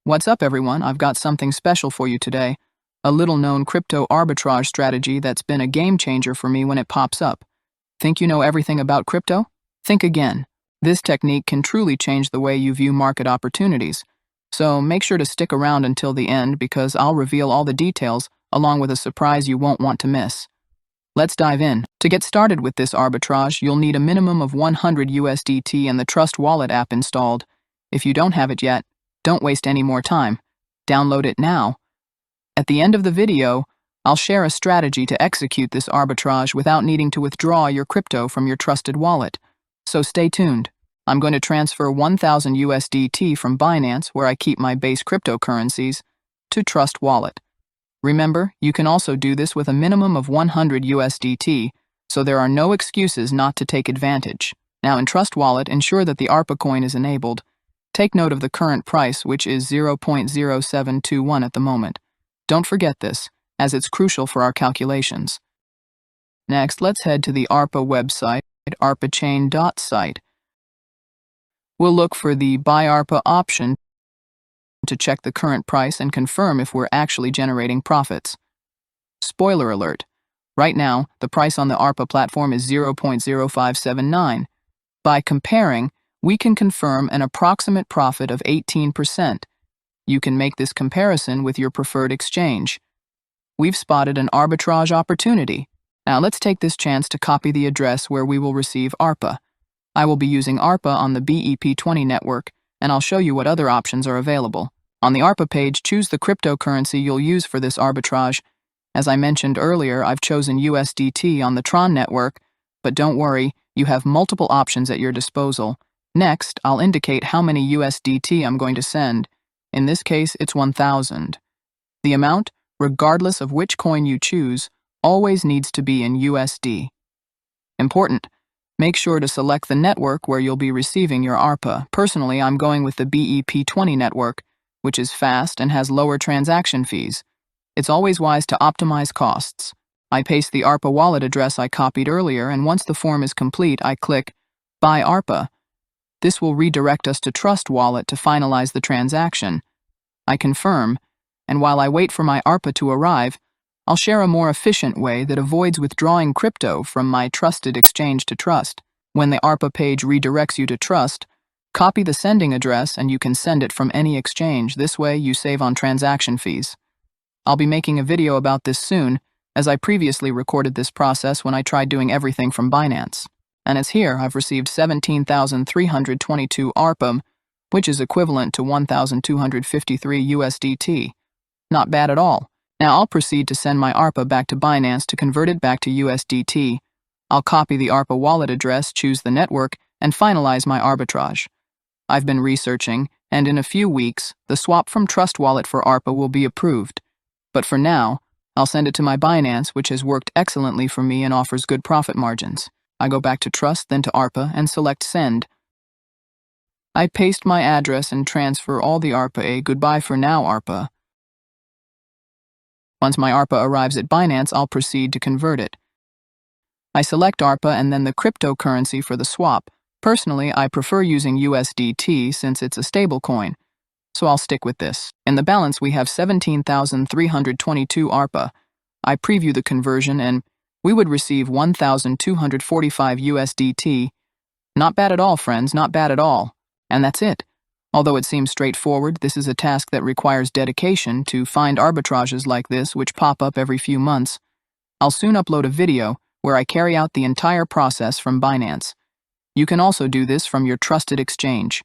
What's up, everyone? I've got something special for you today. A little-known crypto arbitrage strategy that's been a game-changer for me when it pops up. Think you know everything about crypto? Think again. This technique can truly change the way you view market opportunities. So make sure to stick around until the end because I'll reveal all the details along with a surprise you won't want to miss. Let's dive in. To get started with this arbitrage, you'll need a minimum of 100 USDT and the Trust Wallet app installed. If you don't have it yet, don't waste any more time. Download it now. At the end of the video, I'll share a strategy to execute this arbitrage without needing to withdraw your crypto from your trusted wallet. So stay tuned. I'm going to transfer 1,000 USDT from Binance, where I keep my base cryptocurrencies, to Trust Wallet. Remember, you can also do this with a minimum of 100 USDT, so there are no excuses not to take advantage. Now in Trust Wallet, ensure that the ARPA coin is enabled. Take note of the current price, which is 0.0721 at the moment. Don't forget this, as it's crucial for our calculations. Next, let's head to the ARPA website, arpachain.site. We'll look for the Buy ARPA option to check the current price and confirm if we're actually generating profits. Spoiler alert. Right now, the price on the ARPA platform is 0.0579. By comparing, we can confirm an approximate profit of 18%. You can make this comparison with your preferred exchange. We've spotted an arbitrage opportunity. Now let's take this chance to copy the address where we will receive ARPA. I will be using ARPA on the BEP20 network, and I'll show you what other options are available. On the ARPA page, choose the cryptocurrency you'll use for this arbitrage. As I mentioned earlier, I've chosen USDT on the Tron network, but don't worry, you have multiple options at your disposal. Next, I'll indicate how many USDT I'm going to send. In this case, it's 1,000. The amount, regardless of which coin you choose, always needs to be in USD. Important. Make sure to select the network where you'll be receiving your ARPA. Personally, I'm going with the BEP20 network, which is fast and has lower transaction fees. It's always wise to optimize costs. I paste the ARPA wallet address I copied earlier, and once the form is complete, I click Buy ARPA. This will redirect us to Trust Wallet to finalize the transaction. I confirm, and while I wait for my ARPA to arrive, I'll share a more efficient way that avoids withdrawing crypto from my trusted exchange to Trust. When the ARPA page redirects you to Trust, copy the sending address and you can send it from any exchange. This way, you save on transaction fees. I'll be making a video about this soon, as I previously recorded this process when I tried doing everything from Binance. And as here, I've received 17,322 ARPA, which is equivalent to 1,253 USDT. Not bad at all. Now I'll proceed to send my ARPA back to Binance to convert it back to USDT. I'll copy the ARPA wallet address, choose the network, and finalize my arbitrage. I've been researching, and in a few weeks, the swap from Trust Wallet for ARPA will be approved. But for now, I'll send it to my Binance, which has worked excellently for me and offers good profit margins. I go back to Trust, then to ARPA, and select Send. I paste my address and transfer all the ARPA. Goodbye for now, ARPA. Once my ARPA arrives at Binance, I'll proceed to convert it. I select ARPA and then the cryptocurrency for the swap. Personally, I prefer using USDT since it's a stable coin, so I'll stick with this. In the balance, we have 17,322 ARPA. I preview the conversion and we would receive 1,245 USDT. Not bad at all, friends, not bad at all. And that's it. Although it seems straightforward, this is a task that requires dedication to find arbitrages like this, which pop up every few months. I'll soon upload a video where I carry out the entire process from Binance. You can also do this from your trusted exchange.